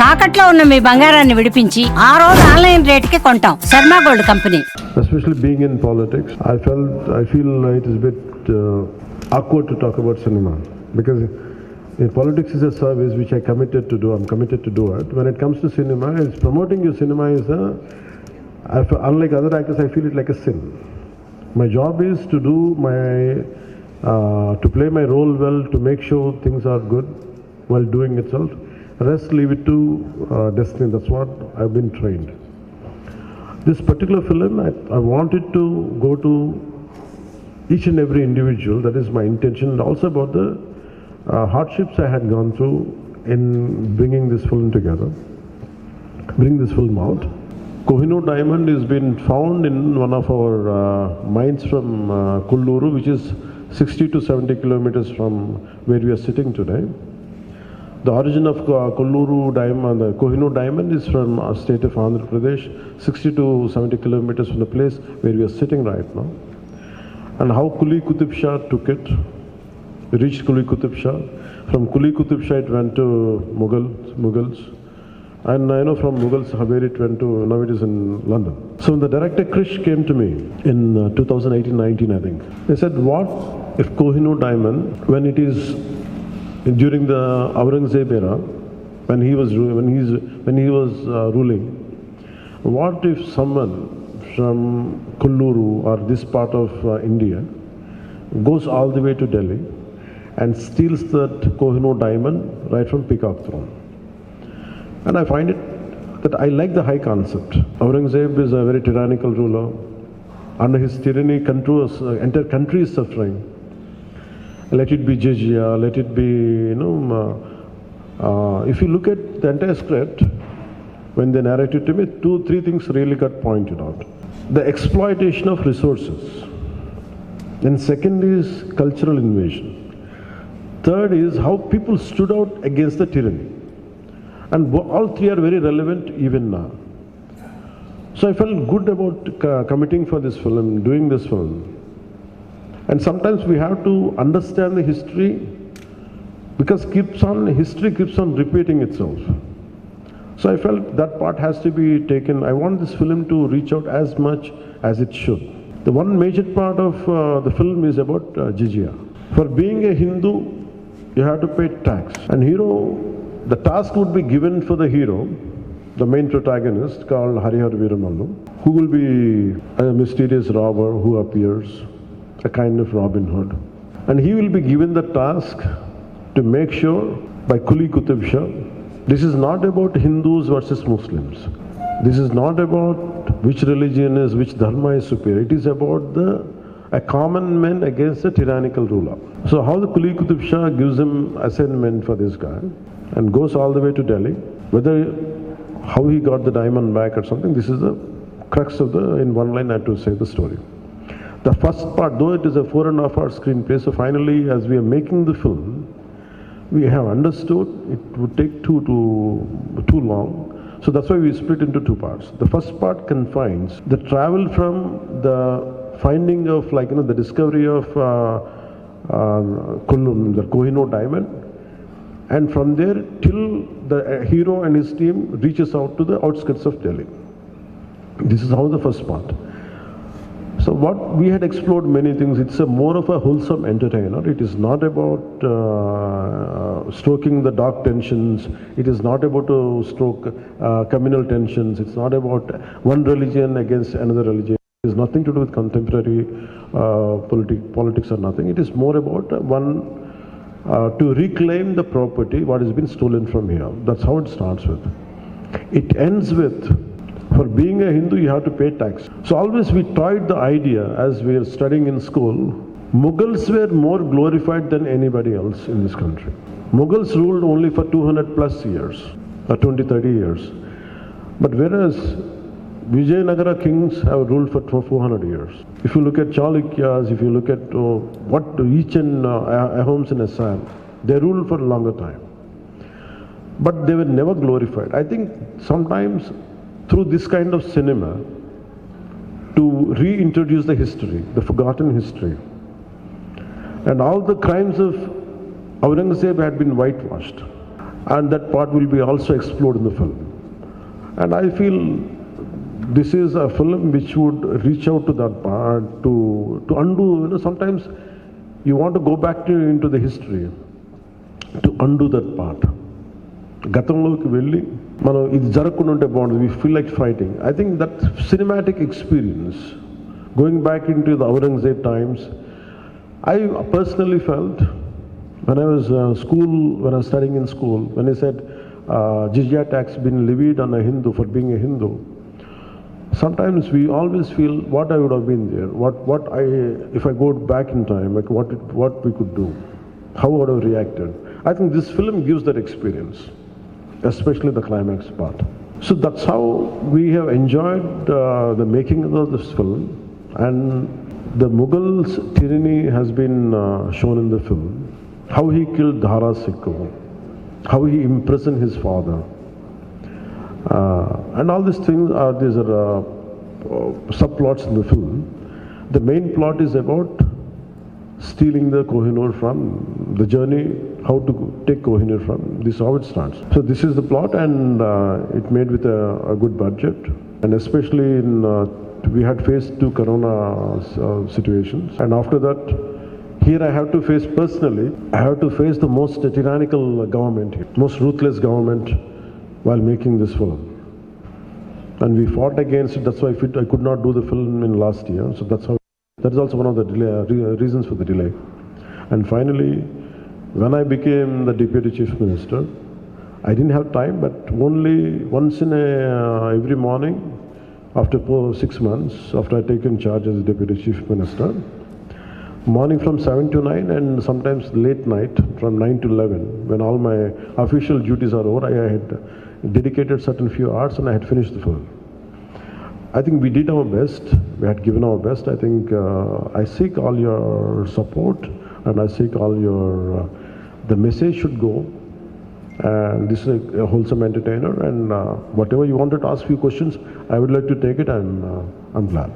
తాకట్లో ఉన్న మీ బంగారాన్ని విడిపించి ఆ రోజు ఆన్లైన్ రేటుకి కొంటాం. Sharma gold company. Especially being in politics, I feel it is a bit awkward to talk about cinema because in politics is a service which I committed to do. I'm committed to do it. When it comes to cinema, it's promoting your cinema is unlike other actors, I feel it like a sin. My job is to do to play my role well, to make sure things are good while doing itself. Rest leave it to destiny. That's what I've been trained. This particular film, I wanted to go to each and every individual. That is my intention. And also about the hardships I had gone through in bringing this film together, bring this film out. Kohinoor diamond has been found in one of our mines from Kolluru, which is 60 to 70 kilometers from where we are sitting today. The origin of Kolluru diamond, the Kohinoor diamond, is from our state of Andhra Pradesh, 60 to 70 kilometers from the place where we are sitting right now. And how Kuli Qutub Shah took it, we reached Kuli Qutub Shah. From Kuli Qutub Shah it went to Mughals. And I know from Mughals, where it went to, now it is in London. So when the director Krish came to me in 2018-19, I think, he said, what if Kohinoor diamond, when it is during the Aurangzeb era, when he was ruling, what if someone from Kolluru or this part of India goes all the way to Delhi and steals that Kohinoor diamond right from Peacock Throne? And I find it that I like the high concept. Aurangzeb is a very tyrannical ruler. Under his tyranny, entire country is suffering. Let it be jizya, let it be, if you look at the entire script, when they narrated to me, 2-3 things really got pointed out. The exploitation of resources. Then second is cultural invasion. Third is how people stood out against the tyranny. And all three are very relevant even now. So I felt good about committing for this film, doing this film. And sometimes we have to understand the history because history keeps on repeating itself. So I felt that part has to be taken. I want this film to reach out as much as it should. The one major part of the film is about jizya. For being a Hindu, you have to pay tax. And the task would be given for the hero, the main protagonist called Hariharaveeramallu, who will be a mysterious robber who appears, a kind of Robin Hood. And he will be given the task to make sure by Kuli Qutub Shah, this is not about Hindus versus Muslims. This is not about which religion is, which dharma is superior. It is about a common man against a tyrannical ruler. So how the Kuli Qutub Shah gives him assignment for this guy and goes all the way to Delhi, how he got the diamond back or something, this is the crux of in one line I have to say the story. The first part, though it is a 4.5-hour screenplay, so finally as we are making the film, we have understood it would take too long. So that's why we split into 2 parts. The first part confines the travel from the finding of the discovery of the Kohinoor diamond, and from there till the hero and his team reaches out to the outskirts of Delhi. This is how the first part. So what we had explored many things. It's more of a wholesome entertainer. It is not about stoking the dark tensions. It is not about to stoke communal tensions. It's not about one religion against another religion. It has nothing to do with contemporary politics or nothing. It is more about to reclaim the property what has been stolen from here. That's how it starts with. It ends with, for being a Hindu, you have to pay tax. So always we tried the idea as we are studying in school. Mughals were more glorified than anybody else in this country. Mughals ruled only for 200 plus years, or 20-30 years. But whereas Vijayanagara kings have ruled for 400 years. If you look at Chalukyas, if you look at each and Ahoms in Assam, they ruled for a longer time. But they were never glorified. I think sometimes through this kind of cinema, to reintroduce the history, the forgotten history. And all the crimes of Aurangzeb had been whitewashed. and that part will be also explored in the film. And I feel this is a film which would reach out to that part to undo. Sometimes you want to go back into the history to undo that part. గతంలోకి వెళ్ళి మనం ఇది జరగకుండా ఉంటే బాగుంటుంది. We feel like fighting. I think that cinematic experience, going back into the Aurangzeb times, I personally felt when I was studying in school, when I said jizya tax been levied on a Hindu for being a Hindu. Sometimes we always feel what I would have been there, if I go back in time, like what we could do, how I would have reacted. I think this film gives that experience, especially the climax part. So that's how we have enjoyed the making of this film, and the Mughals' tyranny has been shown in the film. How he killed Dhara Sikho, how he imprisoned his father, and all these things these are subplots in the film. The main plot is about stealing the Kohinoor from the journey, how to take Kohinoor from. This is how it starts. So this is the plot, and it made with a good budget, and especially we had faced 2 corona situations, and after that, here I have to face personally, I have to face the most tyrannical government here, most ruthless government while making this film. And we fought against it. That's why I could not do the film in last year. So that is also one of the reasons for the delay. And finally, when I became the Deputy Chief Minister, I didn't have time, but only once in every morning, after 6 months, after I taken charge as Deputy Chief Minister, morning from 7 to 9, and sometimes late night from 9 to 11, when all my official duties are over, I had dedicated certain few hours and I had finished the film. I think we did our best. We had given our best. I think I seek all your support, and I seek all your. The message should go. And this is a wholesome entertainer, and whatever you wanted to ask few questions, I would like to take it. I'm glad.